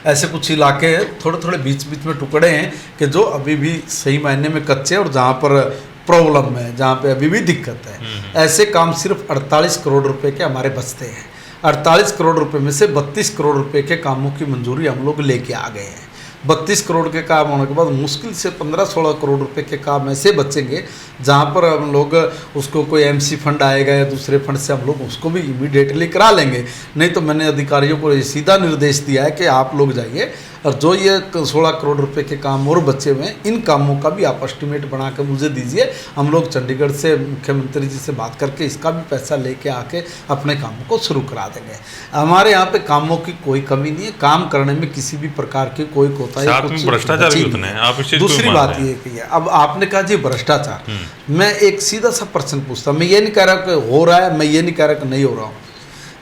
ऐसे कुछ इलाके थोड़े थोड़े बीच बीच में टुकड़े हैं कि जो अभी भी सही मायने में कच्चे और जहाँ पर प्रॉब्लम है, जहाँ पे अभी भी दिक्कत है। ऐसे काम सिर्फ 48 करोड़ रुपए के हमारे बचते हैं। 48 करोड़ रुपए में से 32 करोड़ रुपए के कामों की मंजूरी हम लोग लेके आ गए हैं। 32 करोड़ के काम होने के बाद मुश्किल से 15-16 करोड़ रुपए के काम ऐसे बचेंगे जहाँ पर हम लोग उसको कोई एमसी फंड आएगा या दूसरे फंड से हम लोग उसको भी इमीडिएटली करा लेंगे। नहीं तो मैंने अधिकारियों को ये सीधा निर्देश दिया है कि आप लोग जाइए और जो ये 16 करोड़ रुपए के काम और बचे हुए हैं, इन कामों का भी आप एस्टिमेट बना कर मुझे दीजिए। हम लोग चंडीगढ़ से मुख्यमंत्री जी से बात करके इसका भी पैसा लेके आके अपने कामों को शुरू करा देंगे। हमारे यहाँ पे कामों की कोई कमी नहीं है, काम करने में किसी भी प्रकार की कोई कोताही, भ्रष्टाचार भी उतना है। आप दूसरी बात ये कि अब आपने कहा जी भ्रष्टाचार, मैं एक सीधा सा प्रश्न पूछता हूँ। मैं ये नहीं कह रहा कि हो रहा है, मैं ये नहीं कह रहा कि नहीं हो रहा हूँ,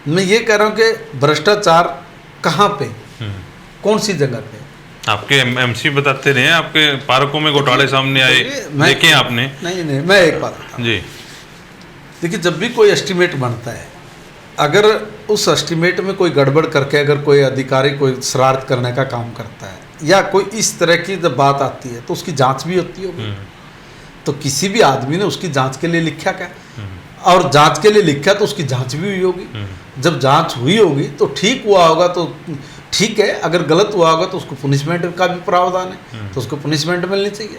मैं ये कह रहा हूँ कि भ्रष्टाचार कहाँ पे, कौन सी जगह पे? आपके एमसी बताते रहे, आपके पार्कों में घोटाले सामने आए, देखे आपने? नहीं, मैं एक बात बताऊं जी। देखिए, जब भी कोई एस्टिमेट बनता है, अगर उस एस्टिमेट में कोई गड़बड़ करके अगर कोई अधिकारी कोई शरारत करने का काम करता है या कोई इस तरह की जब बात आती है तो उसकी जांच भी होती होगी। तो किसी भी आदमी ने उसकी जांच के लिए लिखा क्या, और जांच के लिए लिखा तो उसकी जांच भी हुई होगी। जब जांच हुई होगी तो ठीक हुआ होगा तो ठीक है, अगर गलत हुआ होगा तो उसको पनिशमेंट का भी प्रावधान है, तो उसको पनिशमेंट मिलनी चाहिए।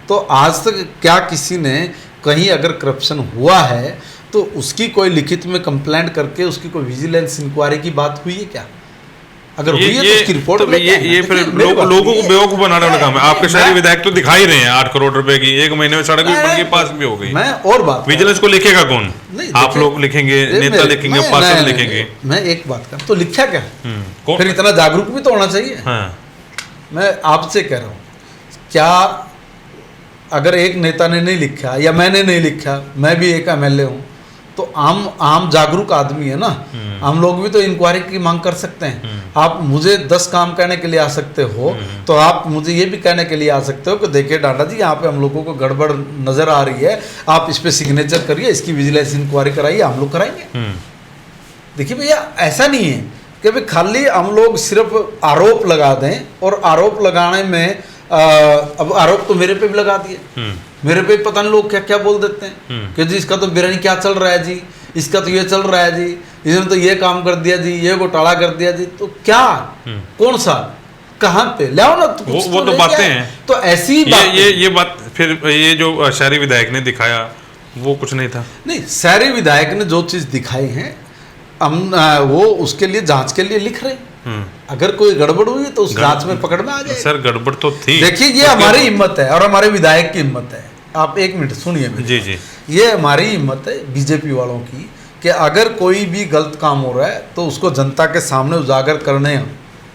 तो आज तक क्या किसी ने कहीं अगर करप्शन हुआ है तो उसकी कोई लिखित में कंप्लेंट करके उसकी कोई विजिलेंस इंक्वायरी की बात हुई है क्या? अगर हुई है तो उसकी रिपोर्ट तो ये फिर लोगों को बेवकूफ बनाने वाला काम है। आपके शहरी विधायक तो दिखा ही रहे हैं 8 करोड़ रुपए की, 1 महीने में सड़क भी बन गई, पास भी हो गई। मैं और बात, विजिलेंस को लिखेगा कौन? आप लोग लिखेंगे, नेता लिखेंगे, पार्षद लिखेंगे। मैं एक बात कर, तो लिखा क्या? फिर इतना जागरूक भी तो होना चाहिए। मैं आपसे कह रहा हूँ, क्या अगर एक नेता ने नहीं लिखा या मैंने नहीं लिखा, मैं भी एक एमएलए हूँ, तो आम जागरूक आदमी है ना, हम लोग भी तो इंक्वायरी की मांग कर सकते हैं। आप मुझे 10 काम कहने के लिए आ सकते हो, तो आप मुझे ये भी कहने के लिए आ सकते हो कि देखिए डांडा जी, यहाँ पे हम लोगों को गड़बड़ नजर आ रही है, आप इस पे सिग्नेचर करिए, इसकी विजिलेंस इंक्वायरी कराइए, हम लोग कराएंगे। देखिए भैया, ऐसा नहीं है कि भाई खाली हम लोग सिर्फ आरोप लगा दें, और आरोप लगाने में अब आरोप तो मेरे पे भी लगा दिए, मेरे पे पता नहीं लोग क्या क्या बोल देते हैं कि जी इसका तो बिरयानी क्या चल रहा है जी, इसका तो ये चल रहा है जी, इसने तो ये काम कर दिया जी, ये घोटाला कर दिया जी। तो क्या, कौन सा, कहाँ पे ले आओ ना, तो वो तो बातें हैं। तो ऐसी बात, ये बात फिर ये जो शहरी विधायक ने दिखाया वो कुछ नहीं था। नहीं, शहरी विधायक ने जो चीज दिखाई है हम वो उसके लिए जांच के लिए लिख रहे हैं। अगर कोई गड़बड़ हुई तो उस जांच में पकड़ में आ जाए। सर गड़बड़ तो थी। देखिए, ये हमारी हिम्मत है और हमारे विधायक की हिम्मत है। आप एक मिनट सुनिए जी जी। ये हमारी हिम्मत है बीजेपी वालों की कि अगर कोई भी गलत काम हो रहा है तो उसको जनता के सामने उजागर करने हैं,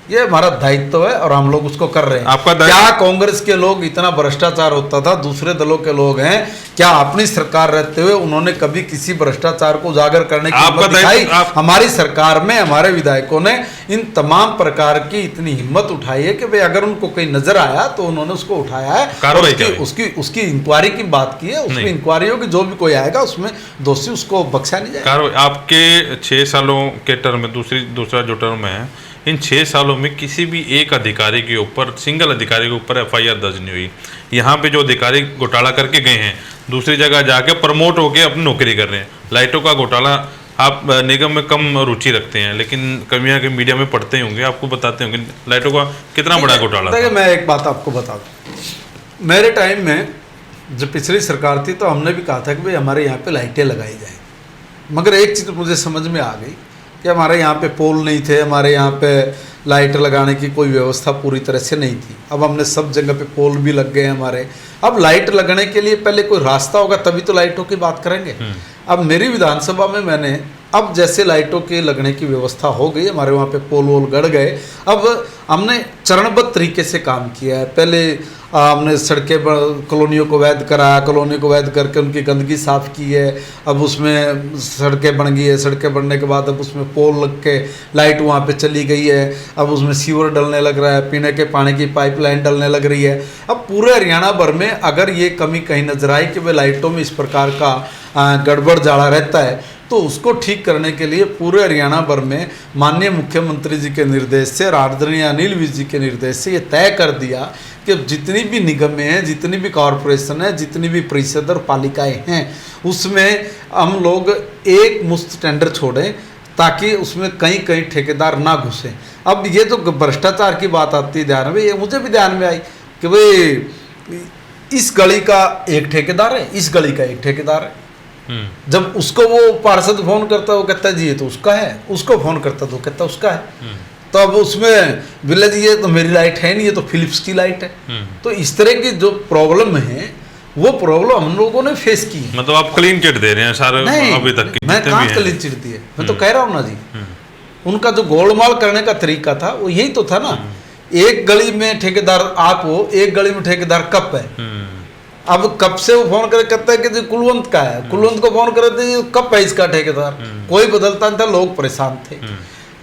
ये हमारा दायित्व है और हम लोग उसको कर रहे हैं। आपका क्या कांग्रेस के लोग इतना भ्रष्टाचार होता था, दूसरे दलों के लोग हैं, क्या अपनी सरकार रहते हुए उन्होंने कभी किसी भ्रष्टाचार को उजागर करने की हिम्मत दिखाई? हमारी सरकार में हमारे विधायकों ने इन तमाम प्रकार की इतनी हिम्मत उठाई है कि भाई अगर उनको कहीं नजर आया तो उन्होंने उसको उठाया है, उसकी इंक्वायरी की बात की है। उसमें इंक्वायरी होगी, जो भी कोई आएगा उसमें दोषी उसको बख्शा नहीं जाएगा। आपके 6 सालों के टर्म में, दूसरा जो टर्म है, इन 6 सालों में किसी भी एक अधिकारी के ऊपर, सिंगल अधिकारी के ऊपर एफआईआर दर्ज नहीं हुई। यहाँ पे जो अधिकारी घोटाला करके गए हैं, दूसरी जगह जाके प्रमोट होके अपनी नौकरी कर रहे हैं। लाइटों का घोटाला, आप निगम में कम रुचि रखते हैं, लेकिन कमियां के मीडिया में पढ़ते होंगे, आपको बताते होंगे लाइटों का कितना बड़ा घोटाला था। मैं एक बात आपको बता दूँ, मेरे टाइम में जब पिछली सरकार थी तो हमने भी कहा था कि भाई हमारे यहाँ पे लाइटें लगाई जाए, मगर एक चीज़ मुझे समझ में आ गई कि हमारे यहाँ पे पोल नहीं थे, हमारे यहाँ पे लाइट लगाने की कोई व्यवस्था पूरी तरह से नहीं थी। अब हमने सब जगह पे पोल भी लग गए हमारे। अब लाइट लगने के लिए पहले कोई रास्ता होगा तभी तो लाइटों की बात करेंगे। अब मेरी विधानसभा में मैंने अब जैसे लाइटों के लगने की व्यवस्था हो गई, हमारे वहाँ पे पोल वोल गड़ गए। अब हमने चरणबद्ध तरीके से काम किया है। पहले हमने सड़कें कॉलोनियों को वैध कराया, कॉलोनी को वैध करके उनकी गंदगी साफ़ की है। अब उसमें सड़कें बन गई है, सड़कें बनने के बाद अब उसमें पोल लग के लाइट वहाँ पे चली गई है। अब उसमें सीवर डलने लग रहा है, पीने के पानी की पाइपलाइन डलने लग रही है। अब पूरे हरियाणा भर में अगर ये कमी कहीं नजर आई कि भाई लाइटों में इस प्रकार का गड़बड़ जाड़ा रहता है, तो उसको ठीक करने के लिए पूरे हरियाणा भर में माननीय मुख्यमंत्री जी के निर्देश से और आदरणीय अनिल विज जी के निर्देश से ये तय कर दिया कि जितनी भी निगमें हैं, जितनी भी कॉरपोरेशन है, जितनी भी परिषद और पालिकाएं हैं, उसमें हम लोग एक मुश्त टेंडर छोड़ें ताकि उसमें कहीं कहीं ठेकेदार ना घुसें। अब ये तो भ्रष्टाचार की बात आती है ध्यान में, ये मुझे भी ध्यान में आई कि भाई इस गली का एक ठेकेदार है, इस गली का एक ठेकेदार है। जब उसको वो पार्षद फोन करता है, वो कहता है जी ये तो उसका है, उसको फोन करता तो कहता उसका है। तो अब उसमें विलेज ये तो मेरी लाइट है नहीं, ये तो फिलिप्स की लाइट है। तो इस तरह की जो प्रॉब्लम है वो प्रॉब्लम हम लोगों ने फेस की है। मतलब आप क्लीन चिट दे रहे हैं सारे अभी तक की? मैं कहाँ क्लीन चिट दी है, मैं तो कह रहा हूँ ना जी, उनका जो गोलमाल करने का तरीका था वो यही तो था ना। एक गली में ठेकेदार आप हो, एक गली में ठेकेदार कप है। अब कब से वो फोन करे कहता है कि जी कुलवंत का है, कुलवंत को फोन करे थे कब है इसका ठेकेदार, कोई बदलता नहीं था, लोग परेशान थे।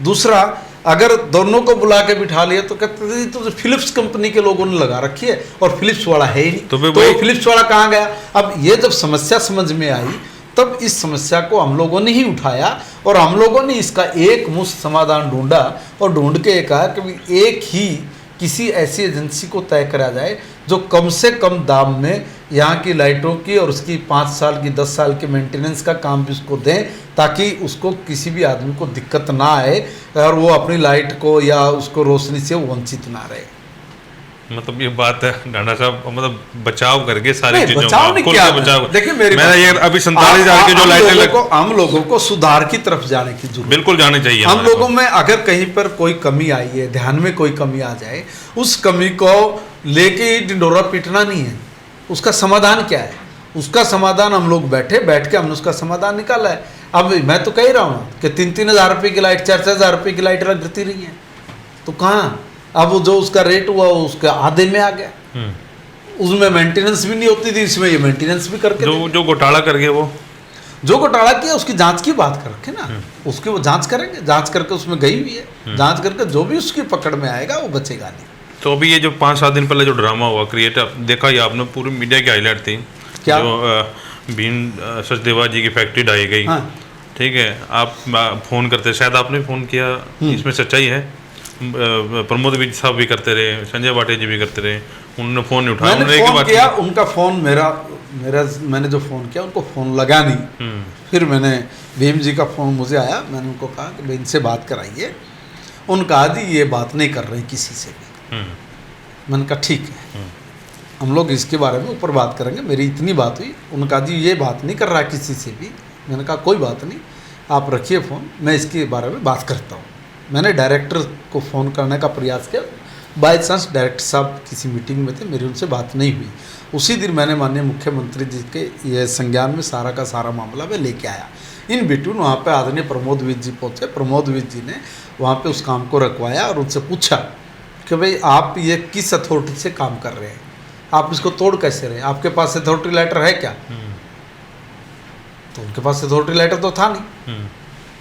दूसरा, अगर दोनों को बुला के बिठा लिया तो कहते थे तो फिलिप्स कंपनी के लोगों ने लगा रखी है और फिलिप्स वाला है ही नहीं, तो फिलिप्स वाला कहाँ गया। अब ये जब समस्या समझ में आई तब इस समस्या को हम लोगों ने ही उठाया और हम लोगों ने इसका एक मुश्त समाधान ढूंढा और ढूंढ के कहा कि एक ही किसी ऐसी एजेंसी को तय करा जाए जो कम से कम दाम में यहाँ की लाइटों की और उसकी 5 साल की 10 साल की मेंटेनेंस का काम भी उसको दें, ताकि उसको किसी भी आदमी को दिक्कत ना आए और वो अपनी लाइट को या उसको रोशनी से वंचित ना रहे। मतलब ये बात है डांडा साहब, मतलब बचाव करके सारी चीजों बचाव नहीं क्या, देखिए मेरा ये अभी 47,000 की जो लाइटें हम लोगों को सुधार की तरफ जाने की जरूरत बिल्कुल जानी चाहिए। हम लोगों में अगर कहीं पर कोई कमी आई है, ध्यान में कोई कमी आ जाए, उस कमी को लेके ही ढिंडोरा पीटना नहीं है। उसका समाधान क्या है, उसका समाधान हम लोग बैठ के हमने उसका समाधान निकाला है। अब मैं तो कह रहा हूँ कि 3-3 हज़ार रुपये की लाइट, 4-4 हज़ार रुपये की लाइट लगती रही है, तो कहाँ अब जो उसका रेट हुआ उसके आधे में आ गया। उसमें मेंटेनेंस भी नहीं होती थी, इसमें ये मेंटेनेंस भी करके जो घोटाला कर गए, वो जो घोटाला किया उसकी जांच की बात कर रखे ना, उसकी वो जांच करेंगे, जांच करके उसमें गई हुई है, जांच करके जो भी उसकी पकड़ में आएगा वो बचेगा नहीं। तो अभी ये जो 5-7 दिन पहले जो ड्रामा हुआ क्रिएट, देखा ही आपने, पूरी मीडिया की हाईलाइट थी क्या, जो भीम सचदेवा जी की फैक्ट्री ढाई गई। ठीक है, आप फोन करते, शायद आपने फोन किया, इसमें सच्चाई है? प्रमोद विज साहब भी करते रहे, संजय बाटे जी भी करते रहे, उन्होंने फोन नहीं उठाया। मैंने फोन किया, उनका फोन मैंने जो फोन किया उनको फोन लगा नहीं। फिर मैंने भीम जी का फोन मुझे आया, मैंने उनको कहा कि इनसे बात कराइए। उनका आदि ये बात नहीं कर रहे किसी से भी। मैंने कहा ठीक है, हम लोग इसके बारे में ऊपर बात करेंगे, मेरी इतनी बात हुई। उनका जी ये बात नहीं कर रहा किसी से भी। मैंने कहा कोई बात नहीं, आप रखिए फ़ोन, मैं इसके बारे में बात करता हूँ। मैंने डायरेक्टर को फ़ोन करने का प्रयास किया, बाई चांस डायरेक्टर साहब किसी मीटिंग में थे, मेरी उनसे बात नहीं हुई। उसी दिन मैंने माननीय मुख्यमंत्री जी के ये संज्ञान में सारा का सारा मामला मैं लेके आया। इन बिटवीन वहाँ पे आदरणीय प्रमोद विज जी पहुँचे। प्रमोद विज जी ने वहाँ पे उस काम को रखवाया और उनसे पूछा कि भाई आप ये किस अथॉरिटी से काम कर रहे हैं, आप इसको तोड़ कैसे रहे हैं, आपके पास अथॉरिटी लेटर है क्या? तो उनके पास अथॉरिटी लेटर तो था नहीं।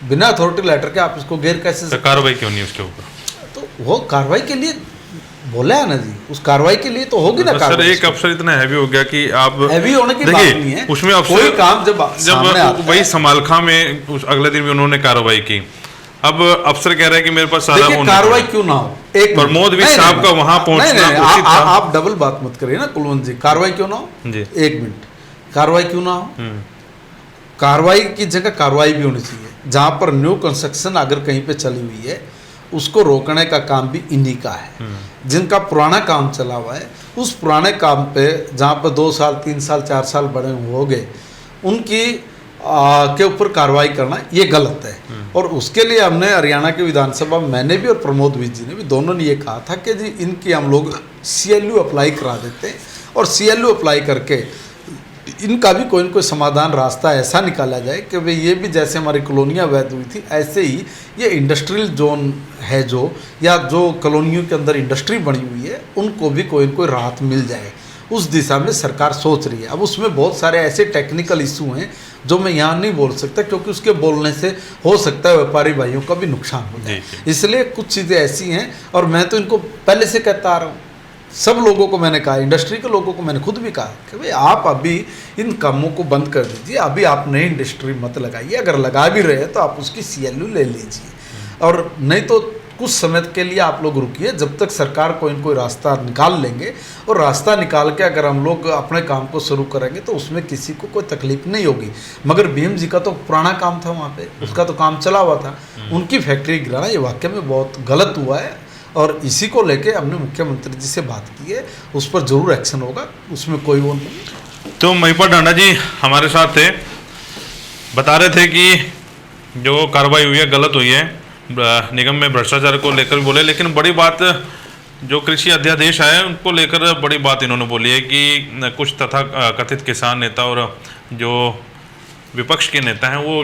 बिना अथॉरिटी लेटर के आप इसको गैर कैसे, तो कार्रवाई क्यों नहीं उसके ऊपर? तो वो कार्रवाई के लिए बोला है ना जी, उस कार्रवाई के लिए तो होगी ना तो सर एक अफसर इतना हैवी हो गया कि आप हैवी होने की बात नहीं है, उसमें अफसर कोई काम जब वही समालखा में उस अगले दिन भी उन्होंने कार्रवाई की। अब अफसर कह रहे हैं कि मेरे पास सारा होने, कार्रवाई क्यों ना हो? एक प्रमोद विज साहब का वहां पहुंचना, आप डबल बात मत करिए ना कुलवंत जी। कार्रवाई क्यों ना हो जी, एक मिनट, कार्रवाई क्यों ना हो? कार्रवाई की जगह कार्रवाई भी होनी चाहिए। जहां पर न्यू कंस्ट्रक्शन अगर कहीं पे चली हुई है उसको रोकने का काम भी इन्हीं का है। जिनका पुराना काम चला हुआ है उस पुराने काम पे जहाँ पर 2 साल 3 साल 4 साल बड़े हो गए उनकी के ऊपर कार्रवाई करना ये गलत है। और उसके लिए हमने हरियाणा की विधानसभा, मैंने भी और प्रमोद विज जी ने भी, दोनों ने ये कहा था कि जी इनकी हम लोग CLU अप्लाई करा देते हैं और CLU अप्लाई करके इनका भी कोई न कोई समाधान रास्ता ऐसा निकाला जाए कि भाई ये भी जैसे हमारी कॉलोनियाँ वैध हुई थी, ऐसे ही ये इंडस्ट्रियल जोन है जो, या जो कॉलोनियों के अंदर इंडस्ट्री बनी हुई है, उनको भी कोई न कोई राहत मिल जाए। उस दिशा में सरकार सोच रही है। अब उसमें बहुत सारे ऐसे टेक्निकल इशू हैं जो मैं यहाँ नहीं बोल सकता, क्योंकि उसके बोलने से हो सकता है व्यापारी भाइयों का भी नुकसान हो जाए। इसलिए कुछ चीज़ें ऐसी हैं, और मैं तो इनको पहले से कहता आ रहा हूँ, सब लोगों को मैंने कहा, इंडस्ट्री के लोगों को मैंने खुद भी कहा कि भाई आप अभी इन कामों को बंद कर दीजिए, अभी आप नई इंडस्ट्री मत लगाइए, अगर लगा भी रहे हैं तो आप उसकी CLU ले लीजिए, और नहीं तो कुछ समय के लिए आप लोग रुकिए, जब तक सरकार कोई रास्ता निकाल लेंगे। और रास्ता निकाल के अगर हम लोग अपने काम को शुरू करेंगे तो उसमें किसी को कोई तकलीफ नहीं होगी। मगर BM जी का तो पुराना काम था वहाँ पे, उसका तो काम चला हुआ था, उनकी फैक्ट्री गिराना ये वाकई में बहुत गलत हुआ है, और इसी को लेके हमने मुख्यमंत्री जी से बात की है, उस पर जरूर एक्शन होगा, उसमें कोई वो नहीं। तो महिपाल डांडा जी हमारे साथ थे, बता रहे थे कि जो कार्रवाई हुई है गलत हुई है, निगम में भ्रष्टाचार को लेकर बोले, लेकिन बड़ी बात जो कृषि अध्यादेश आए उनको लेकर बड़ी बात इन्होंने बोली है कि कुछ तथा कथित किसान नेता और जो विपक्ष के नेता हैं वो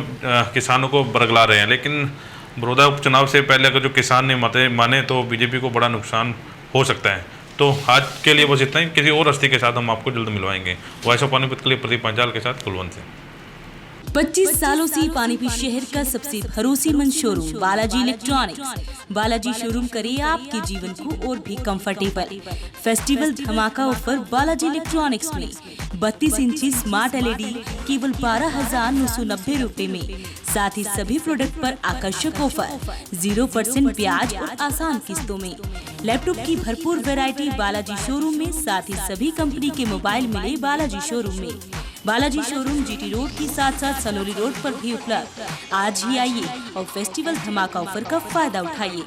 किसानों को बरगला रहे हैं, लेकिन बड़ौदा उपचुनाव से पहले अगर जो किसान ने मते माने तो बीजेपी को बड़ा नुकसान हो सकता है। तो आज के लिए बस इतना ही, किसी और हस्ती के साथ हम आपको जल्द मिलवाएंगे। वॉइस ऑफ पानीपत के लिए प्रदीप पंचाल के साथ कुलवंत से। 25 सालों से पानीपत शहर का सबसे भरोसेमंद showroom Balaji electronics. Balaji showroom करे आपके जीवन को और भी कंफर्टेबल। फेस्टिवल धमाका ऑफर बालाजी इलेक्ट्रॉनिक्स में 32 इंची स्मार्ट LED केवल 12,990 रूपए में। साथ ही सभी प्रोडक्ट पर आकर्षक ऑफर, 0% ब्याज और आसान किस्तों में। लैपटॉप की भरपूर वैरायटी बालाजी शोरूम में, साथ ही सभी कंपनी के मोबाइल मिले बालाजी शोरूम में। बालाजी शोरूम GT रोड की साथ सनोली रोड पर भी उपलब्ध। आज ही आइए और फेस्टिवल धमाका ऑफर का फायदा उठाइए।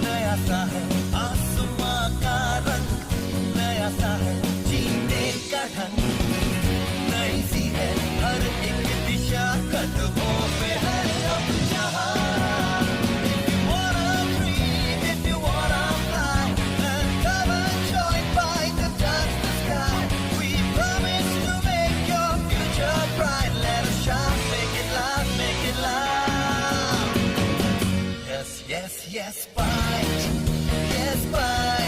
नया सा है आसमां का रंग, नया सा है जीने का ढंग, नई सी है हर एक दिशा, कदमों पे है अब जहां। Yes, bite. Yes, bite.